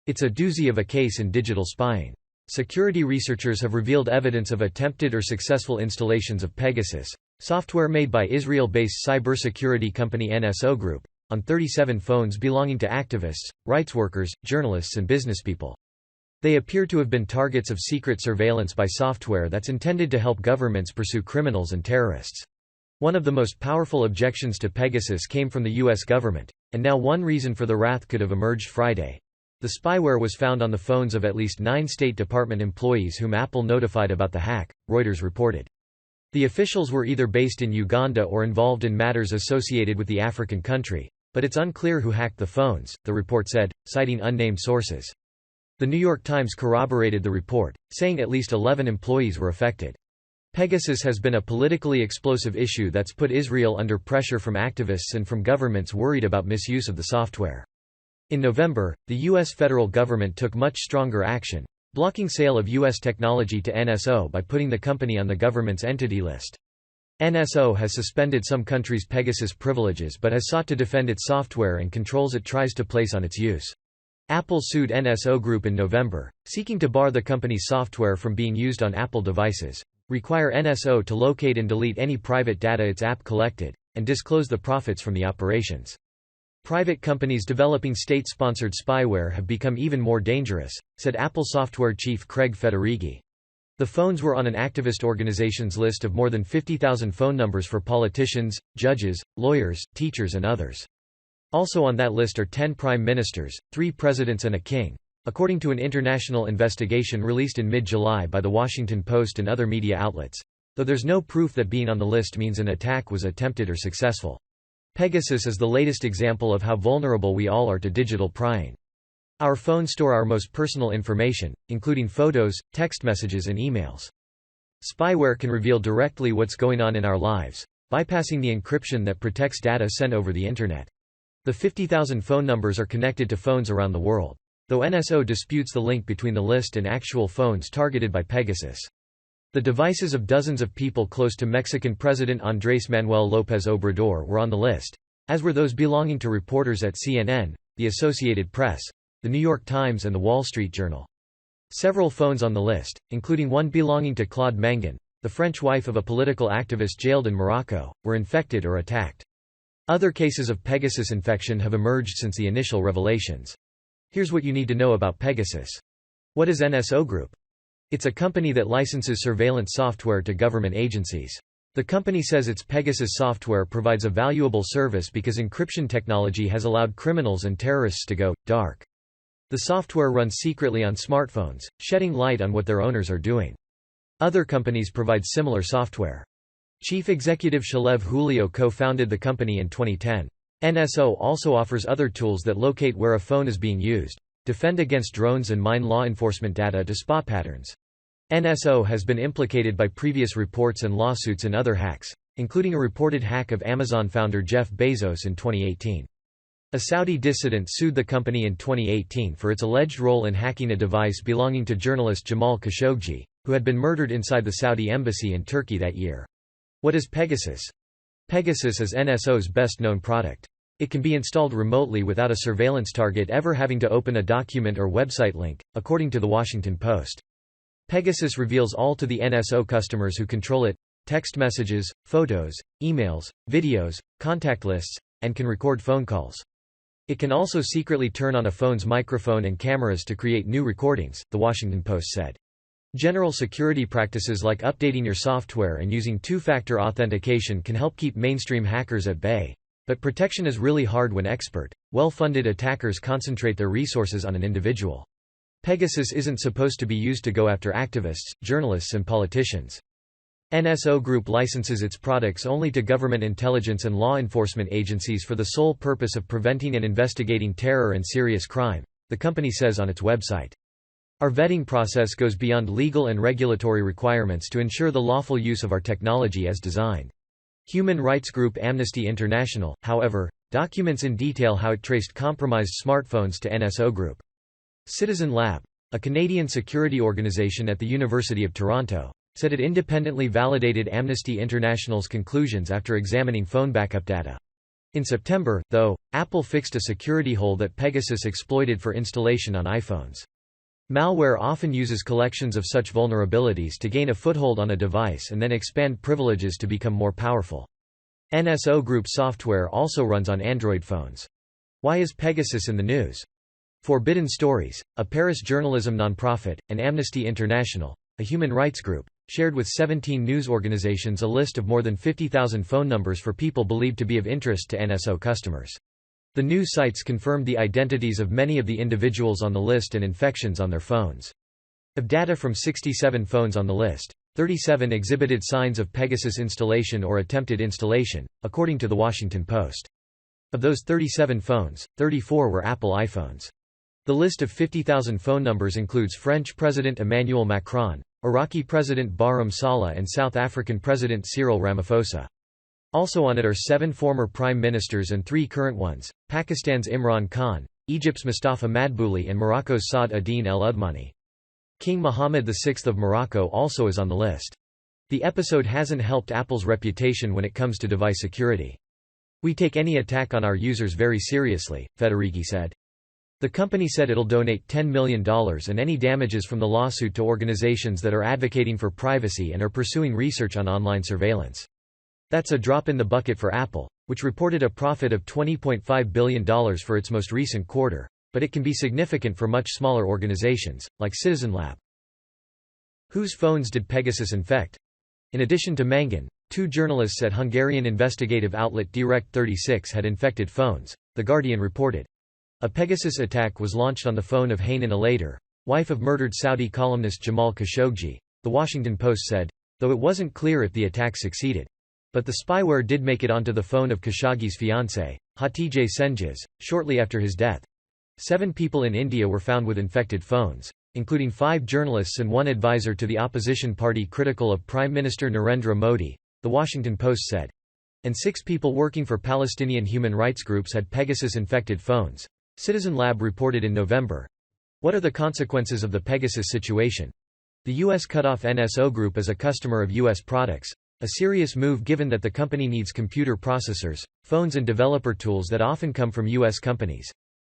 It's a doozy of a case in digital spying. Security researchers have revealed evidence of attempted or successful installations of Pegasus, software made by Israel-based cybersecurity company NSO Group, on 37 phones belonging to activists, rights workers, journalists and businesspeople. They appear to have been targets of secret surveillance by software that's intended to help governments pursue criminals and terrorists. One of the most powerful objections to Pegasus came from the U.S. government, and now one reason for the wrath could have emerged Friday. The spyware was found on the phones of at least 9 State Department employees whom Apple notified about the hack, Reuters reported. The officials were either based in Uganda or involved in matters associated with the African country, but it's unclear who hacked the phones, the report said, citing unnamed sources. The New York Times corroborated the report, saying at least 11 employees were affected. Pegasus has been a politically explosive issue that's put Israel under pressure from activists and from governments worried about misuse of the software. In November, the U.S. federal government took much stronger action, blocking sale of U.S. technology to NSO by putting the company on the government's entity list. NSO has suspended some countries' Pegasus privileges but has sought to defend its software and controls it tries to place on its use. Apple sued NSO Group in November, seeking to bar the company's software from being used on Apple devices, require NSO to locate and delete any private data its app collected, and disclose the profits from the operations. Private companies developing state-sponsored spyware have become even more dangerous, said Apple software chief Craig Federighi. The phones were on an activist organization's list of more than 50,000 phone numbers for politicians, judges, lawyers, teachers and others. Also on that list are 10 prime ministers, 3 presidents and a king, according to an international investigation released in mid-July by The Washington Post and other media outlets, though there's no proof that being on the list means an attack was attempted or successful. Pegasus is the latest example of how vulnerable we all are to digital prying. Our phones store our most personal information, including photos, text messages and emails. Spyware can reveal directly what's going on in our lives, bypassing the encryption that protects data sent over the Internet. The 50,000 phone numbers are connected to phones around the world, though NSO disputes the link between the list and actual phones targeted by Pegasus. The devices of dozens of people close to Mexican President Andrés Manuel López Obrador were on the list, as were those belonging to reporters at CNN, the Associated Press, The New York Times and The Wall Street Journal. Several phones on the list, including one belonging to Claude Mengen, the French wife of a political activist jailed in Morocco, were infected or attacked. Other cases of Pegasus infection have emerged since the initial revelations. Here's what you need to know about Pegasus. What is NSO Group? It's a company that licenses surveillance software to government agencies. The company says its Pegasus software provides a valuable service because encryption technology has allowed criminals and terrorists to go dark. The software runs secretly on smartphones, shedding light on what their owners are doing. Other companies provide similar software. Chief executive Shalev Julio co-founded the company in 2010. NSO also offers other tools that locate where a phone is being used, defend against drones and mine law enforcement data to spot patterns. NSO has been implicated by previous reports and lawsuits in other hacks, including a reported hack of Amazon founder Jeff Bezos in 2018. A Saudi dissident sued the company in 2018 for its alleged role in hacking a device belonging to journalist Jamal Khashoggi, who had been murdered inside the Saudi embassy in Turkey that year. What is Pegasus? Pegasus is NSO's best-known product. It can be installed remotely without a surveillance target ever having to open a document or website link, according to The Washington Post. Pegasus reveals all to the NSO customers who control it: text messages, photos, emails, videos, contact lists, and can record phone calls. It can also secretly turn on a phone's microphone and cameras to create new recordings, The Washington Post said. General security practices like updating your software and using two-factor authentication can help keep mainstream hackers at bay. But protection is really hard when expert, well-funded attackers concentrate their resources on an individual. Pegasus isn't supposed to be used to go after activists, journalists and politicians. NSO Group licenses its products only to government intelligence and law enforcement agencies for the sole purpose of preventing and investigating terror and serious crime, the company says on its website. Our vetting process goes beyond legal and regulatory requirements to ensure the lawful use of our technology as designed. Human rights group Amnesty International, however, documents in detail how it traced compromised smartphones to NSO Group. Citizen Lab, a Canadian security organization at the University of Toronto, said it independently validated Amnesty International's conclusions after examining phone backup data. In September, though, Apple fixed a security hole that Pegasus exploited for installation on iPhones. Malware often uses collections of such vulnerabilities to gain a foothold on a device and then expand privileges to become more powerful. NSO Group software also runs on Android phones. Why is Pegasus in the news? Forbidden Stories, a Paris journalism nonprofit, and Amnesty International, a human rights group, shared with 17 news organizations a list of more than 50,000 phone numbers for people believed to be of interest to NSO customers. The news sites confirmed the identities of many of the individuals on the list and infections on their phones. Of data from 67 phones on the list, 37 exhibited signs of Pegasus installation or attempted installation, according to The Washington Post. Of those 37 phones, 34 were Apple iPhones. The list of 50,000 phone numbers includes French President Emmanuel Macron, Iraqi President Barham Saleh and South African President Cyril Ramaphosa. Also on it are 7 former prime ministers and 3 current ones, Pakistan's Imran Khan, Egypt's Mustafa Madbouli and Morocco's Saad ad-Din el-Uthmani. King Mohammed VI of Morocco also is on the list. The episode hasn't helped Apple's reputation when it comes to device security. "We take any attack on our users very seriously," Federighi said. The company said it'll donate $10 million and any damages from the lawsuit to organizations that are advocating for privacy and are pursuing research on online surveillance. That's a drop in the bucket for Apple, which reported a profit of $20.5 billion for its most recent quarter, but it can be significant for much smaller organizations, like Citizen Lab. Whose phones did Pegasus infect? In addition to Mangan, 2 journalists at Hungarian investigative outlet Direct36 had infected phones, The Guardian reported. A Pegasus attack was launched on the phone of Hanan Alater, wife of murdered Saudi columnist Jamal Khashoggi, The Washington Post said, though it wasn't clear if the attack succeeded. But the spyware did make it onto the phone of Khashoggi's fiancée, Hatice Cengiz, shortly after his death. 7 people in India were found with infected phones, including 5 journalists and 1 advisor to the opposition party critical of Prime Minister Narendra Modi, The Washington Post said. And 6 people working for Palestinian human rights groups had Pegasus-infected phones. Citizen Lab reported in November. What are the consequences of the Pegasus situation? The U.S. cut off NSO Group as a customer of U.S. products, a serious move given that the company needs computer processors, phones and developer tools that often come from U.S. companies.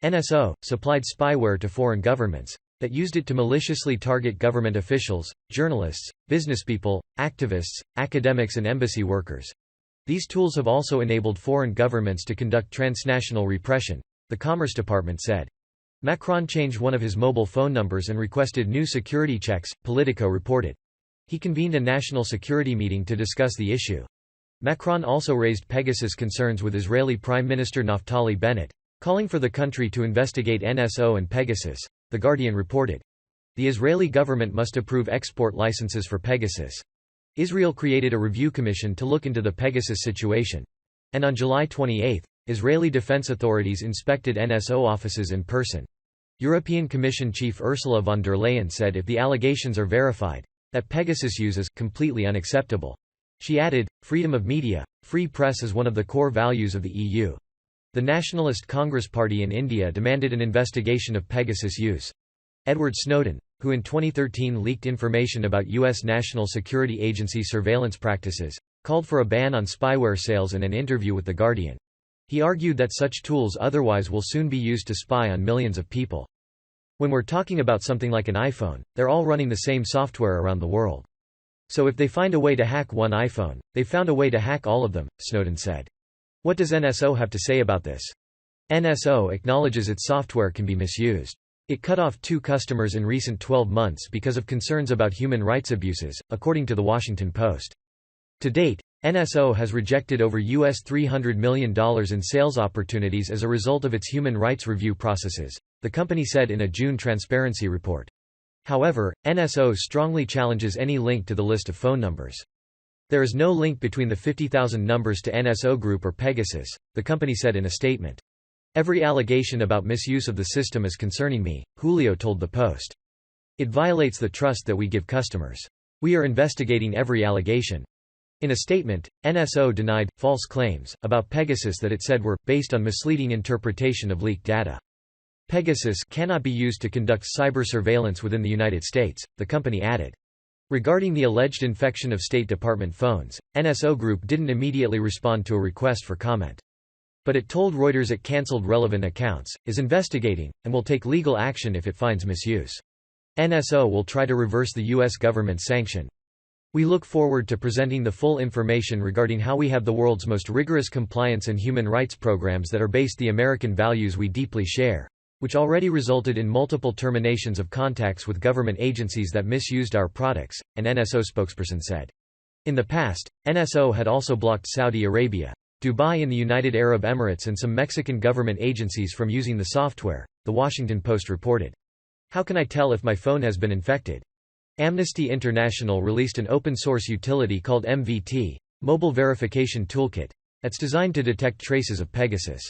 NSO supplied spyware to foreign governments that used it to maliciously target government officials, journalists, businesspeople, activists, academics and embassy workers. These tools have also enabled foreign governments to conduct transnational repression, the Commerce Department said. Macron changed one of his mobile phone numbers and requested new security checks, Politico reported. He convened a national security meeting to discuss the issue. Macron also raised Pegasus concerns with Israeli Prime Minister Naftali Bennett, calling for the country to investigate NSO and Pegasus, The Guardian reported. The Israeli government must approve export licenses for Pegasus. Israel created a review commission to look into the Pegasus situation. And on July 28, Israeli defense authorities inspected NSO offices in person. European Commission Chief Ursula von der Leyen said if the allegations are verified, that Pegasus use is completely unacceptable. She added, freedom of media, free press is one of the core values of the EU. The Nationalist Congress Party in India demanded an investigation of Pegasus use. Edward Snowden, who in 2013 leaked information about U.S. National Security Agency surveillance practices, called for a ban on spyware sales in an interview with The Guardian. He argued that such tools otherwise will soon be used to spy on millions of people. When we're talking about something like an iPhone, they're all running the same software around the world. So if they find a way to hack one iPhone, they've found a way to hack all of them, Snowden said. What does NSO have to say about this? NSO acknowledges its software can be misused. It cut off 2 customers in recent 12 months because of concerns about human rights abuses, according to The Washington Post. To date, NSO has rejected over US $300 million in sales opportunities as a result of its human rights review processes, the company said in a June transparency report. However, NSO strongly challenges any link to the list of phone numbers. There is no link between the 50,000 numbers to NSO Group or Pegasus, the company said in a statement. Every allegation about misuse of the system is concerning me, Julio told the Post. It violates the trust that we give customers. We are investigating every allegation. In a statement, NSO denied false claims about Pegasus that it said were based on misleading interpretation of leaked data. Pegasus cannot be used to conduct cyber surveillance within the United States, the company added. Regarding the alleged infection of State Department phones, NSO Group didn't immediately respond to a request for comment. but it told Reuters it cancelled relevant accounts, is investigating, and will take legal action if it finds misuse. NSO will try to reverse the U.S. government's sanction. We look forward to presenting the full information regarding how we have the world's most rigorous compliance and human rights programs that are based the American values we deeply share, which already resulted in multiple terminations of contacts with government agencies that misused our products, an NSO spokesperson said. In the past, NSO had also blocked Saudi Arabia, Dubai and the United Arab Emirates and some Mexican government agencies from using the software, The Washington Post reported. How can I tell if my phone has been infected? Amnesty International released an open-source utility called MVT, Mobile Verification Toolkit, that's designed to detect traces of Pegasus.